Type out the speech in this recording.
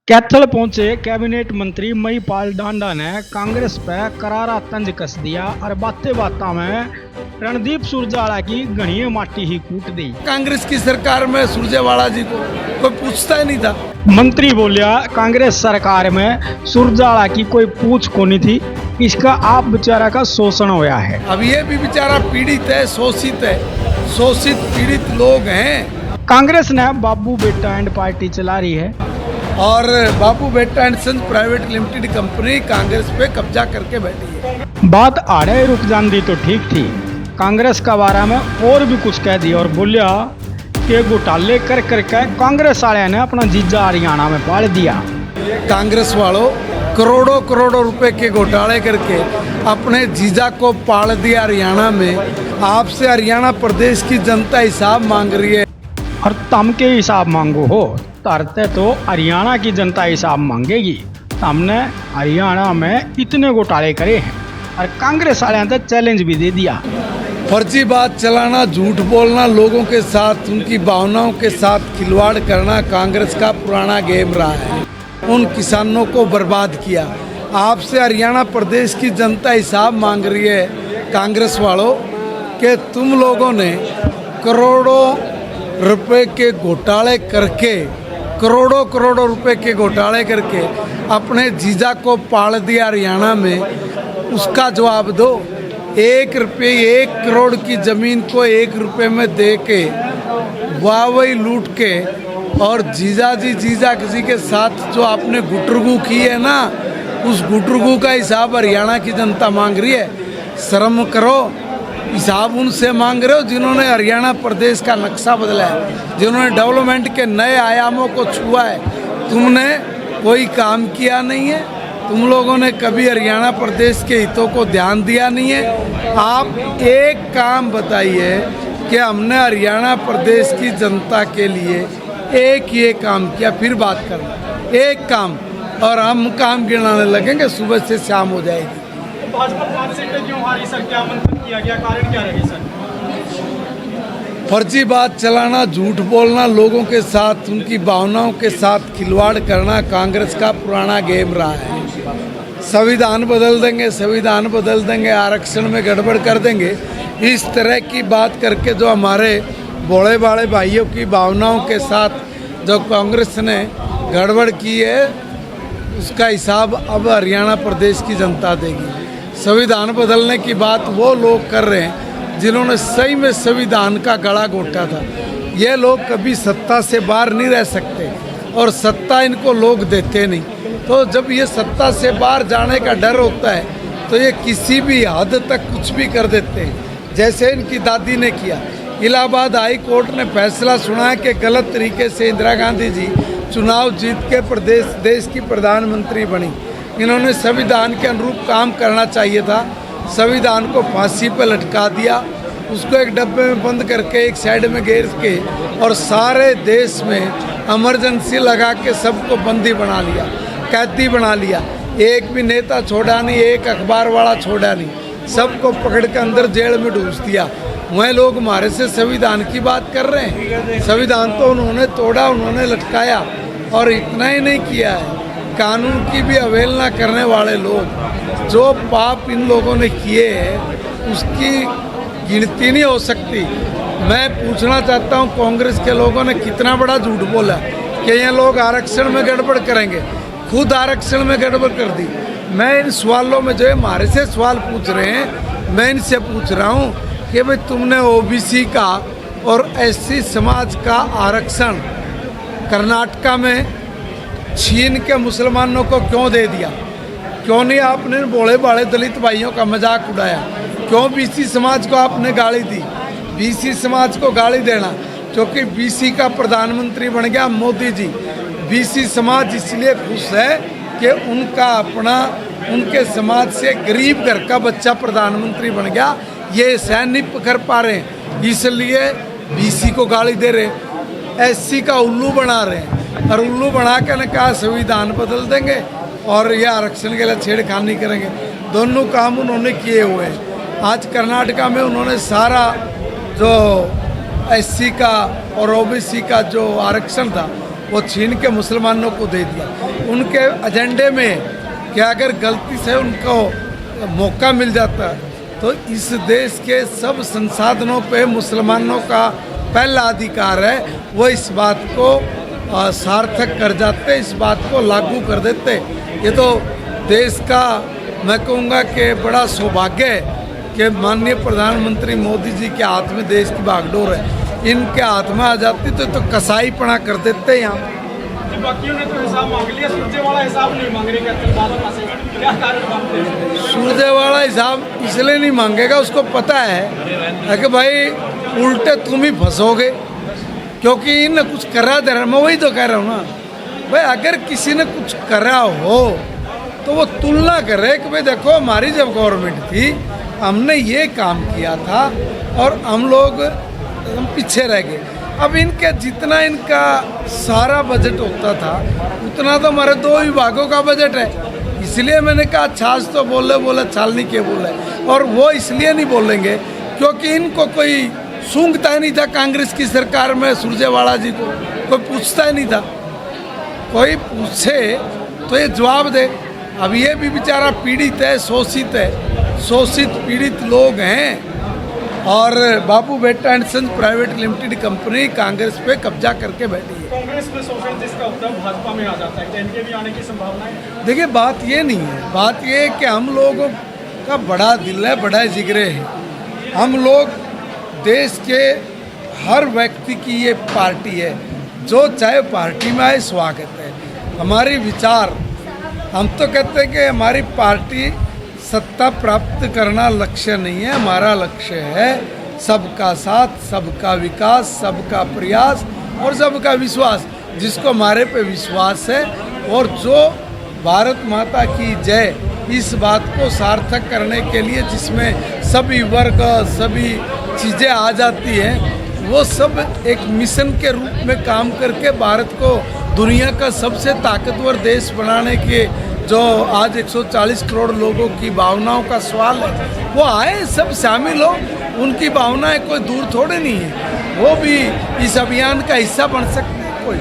कैथल पहुंचे कैबिनेट मंत्री महिपाल डांडा ने कांग्रेस पर करारा तंज कस दिया और बातें बातें में रणदीप सुरजेवाला की घनी माटी ही कूट दी। कांग्रेस की सरकार में सुरजेवाला जी को कोई पूछता ही नहीं था। मंत्री बोलिया कांग्रेस सरकार में सुरजेवाला की कोई पूछ को नहीं थी, इसका आप बेचारा का शोषण होया है। अब ये भी बेचारा पीड़ित है, शोषित पीड़ित लोग हैं। कांग्रेस ने बाबू बेटा एंड पार्टी चला रही है और बाबू बेटा and sons private limited company Congress पे कब्जा करके बैठी है। बात आड़े रुक जाती तो ठीक थी, कांग्रेस का बारे में और भी कुछ कह दिया और बोलिया कि घोटाले कर करके कांग्रेस वाले ने अपना जीजा हरियाणा में पाल दिया। कांग्रेस वालों करोड़ों करोड़ों रुपए के घोटाले करके अपने जीजा को पाल दिया हरियाणा में। आपसे हरियाणा प्रदेश की जनता हिसाब मांग रही है और तम के हिसाब मांगो हो तरते तो हरियाणा की जनता हिसाब मांगेगी। हमने हरियाणा में इतने घोटाले करे हैं और कांग्रेस वाले ने चैलेंज भी दे दिया। फर्जी बात चलाना, झूठ बोलना, लोगों के साथ उनकी भावनाओं के साथ खिलवाड़ करना कांग्रेस का पुराना गेम रहा है। उन किसानों को बर्बाद किया। आपसे हरियाणा प्रदेश की जनता हिसाब मांग रही है कांग्रेस वालों कि तुम लोगों ने करोड़ों रुपए के घोटाले करके करोड़ों रुपए के घोटाले करके अपने जीजा को पाल दिया हरियाणा में। उसका जवाब दो। 1 करोड़ की ज़मीन को 1 रुपये में दे के वाहवाही लूट के और जीजा किसी के साथ जो आपने गुटरगू की है ना, उस गुटरगू का हिसाब हरियाणा की जनता मांग रही है। शर्म करो। हिसाब उनसे मांग रहे हो जिन्होंने हरियाणा प्रदेश का नक्शा बदला है, जिन्होंने डेवलपमेंट के नए आयामों को छुआ है। तुमने कोई काम किया नहीं है। तुम लोगों ने कभी हरियाणा प्रदेश के हितों को ध्यान दिया नहीं है। आप एक काम बताइए कि हमने हरियाणा प्रदेश की जनता के लिए एक ये काम किया, फिर बात करना। एक काम, और हम काम गिनाने लगेंगे, सुबह से शाम हो जाएगी। भाजपा 5 सीटें क्यों हारी सर, क्या मंथन किया गया, कारण क्या रही सर? फर्जी बात चलाना, झूठ बोलना, लोगों के साथ उनकी भावनाओं के साथ खिलवाड़ करना कांग्रेस का पुराना गेम रहा है। संविधान बदल देंगे, आरक्षण में गड़बड़ कर देंगे, इस तरह की बात करके जो हमारे भोले भाले भाइयों की भावनाओं के साथ जो कांग्रेस ने गड़बड़ की है, उसका हिसाब अब हरियाणा प्रदेश की जनता देगी। संविधान बदलने की बात वो लोग कर रहे हैं जिन्होंने सही में संविधान का गला घोटा था। ये लोग कभी सत्ता से बाहर नहीं रह सकते और सत्ता इनको लोग देते नहीं। तो जब ये सत्ता से बाहर जाने का डर होता है तो ये किसी भी हद तक कुछ भी कर देते हैं, जैसे इनकी दादी ने किया। इलाहाबाद हाई कोर्ट ने फैसला सुनाया कि गलत तरीके से इंदिरा गांधी जी चुनाव जीत के देश की प्रधानमंत्री बनी। इन्होंने संविधान के अनुरूप काम करना चाहिए था। संविधान को फांसी पर लटका दिया, उसको एक डब्बे में बंद करके एक साइड में घेर के और सारे देश में इमरजेंसी लगा के सबको बंदी बना लिया, कैदी बना लिया। एक भी नेता छोड़ा नहीं, एक अखबार वाला छोड़ा नहीं, सबको पकड़ के अंदर जेल में ढूंढ दिया। वह लोग हमारे से संविधान की बात कर रहे हैं। संविधान तो उन्होंने तोड़ा, उन्होंने लटकाया। और इतना ही नहीं किया है, कानून की भी अवहेलना करने वाले लोग, जो पाप इन लोगों ने किए हैं उसकी गिनती नहीं हो सकती। मैं पूछना चाहता हूं कांग्रेस के लोगों ने कितना बड़ा झूठ बोला कि ये लोग आरक्षण में गड़बड़ करेंगे। खुद आरक्षण में गड़बड़ कर दी। मैं इन सवालों में जो हमारे से सवाल पूछ रहे हैं, मैं इनसे पूछ रहा हूं कि भाई तुमने ओबीसी का और एससी समाज का आरक्षण कर्नाटका में छीन के मुसलमानों को क्यों दे दिया? क्यों नहीं आपने भोले भाले दलित भाइयों का मजाक उड़ाया? क्यों बीसी समाज को आपने गाली दी? बीसी समाज को गाली देना क्योंकि बीसी का प्रधानमंत्री बन गया मोदी जी। बीसी समाज इसलिए खुश है कि उनके समाज से गरीब घर का बच्चा प्रधानमंत्री बन गया। ये सहन नहीं कर पा रहे हैं, इसलिए बीसी को गाली दे रहे, एससी का उल्लू बना रहे हैं। और उल्लू बना के ने कहा संविधान बदल देंगे और ये आरक्षण के लिए छेड़खानी करेंगे। दोनों काम उन्होंने किए हुए हैं। आज कर्नाटका में उन्होंने सारा जो एससी का और ओबीसी का जो आरक्षण था वो छीन के मुसलमानों को दे दिया। उनके एजेंडे में कि अगर गलती से उनको मौका मिल जाता तो इस देश के सब संसाधनों पे मुसलमानों का पहला अधिकार है, वो इस बात को सार्थक कर जाते, इस बात को लागू कर देते। ये तो देश का मैं कहूँगा कि बड़ा सौभाग्य है कि माननीय प्रधानमंत्री मोदी जी के हाथ में देश की बागडोर है। इनके हाथ में आ जाती तो कसाईपना कर देते यहाँ। बाकियों ने तो हिसाब मांग लिया, सुरजेवाला हिसाब नहीं मांग रहे, क्या कारण मांगते हैं? सुरजेवाला हिसाब इसलिए नहीं मांगेगा, उसको पता है कि भाई उल्टे तुम ही फंसोगे, क्योंकि इनने कुछ करा दे रहा। मैं वही तो कह रहा हूँ ना भाई, अगर किसी ने कुछ करा हो तो वो तुलना करे कि भाई देखो हमारी जब गवर्नमेंट थी हमने ये काम किया था और हम लोग पीछे रह गए। अब इनके जितना इनका सारा बजट होता था उतना तो हमारे 2 विभागों का बजट है। इसलिए मैंने कहा छाछ तो बोले छाल नहीं के बोले। और वो इसलिए नहीं बोलेंगे क्योंकि इनको कोई सूंघता ही नहीं था कांग्रेस की सरकार में। सुरजेवाला जी को कोई पूछता ही नहीं था, कोई पूछे तो ये जवाब दे। अब ये भी बेचारा पीड़ित है, शोषित पीड़ित लोग हैं। और बाबू बेटा and sons private limited company Congress पे कब्जा करके बैठी है। कांग्रेस में शोषण जिसका होता है भाजपा में आ जाता है, क्या इनके भी आने की संभावना है? देखिए बात ये नहीं है, बात ये है कि हम लोगों का बड़ा दिल है, बड़ा जिगरे है। हम लोग देश के हर व्यक्ति की ये पार्टी है, जो चाहे पार्टी में आए स्वागत है। हमारी विचार, हम तो कहते हैं कि हमारी पार्टी सत्ता प्राप्त करना लक्ष्य नहीं है, हमारा लक्ष्य है सबका साथ, सबका विकास, सबका प्रयास और सबका विश्वास। जिसको हमारे पे विश्वास है और जो भारत माता की जय इस बात को सार्थक करने के लिए जिसमें सभी वर्ग सभी चीज़ें आ जाती हैं, वो सब एक मिशन के रूप में काम करके भारत को दुनिया का सबसे ताकतवर देश बनाने के जो आज 140 करोड़ लोगों की भावनाओं का सवाल है, वो आए सब शामिल हो। उनकी भावनाएं कोई दूर थोड़े नहीं है, वो भी इस अभियान का हिस्सा बन सकते हैं। कोई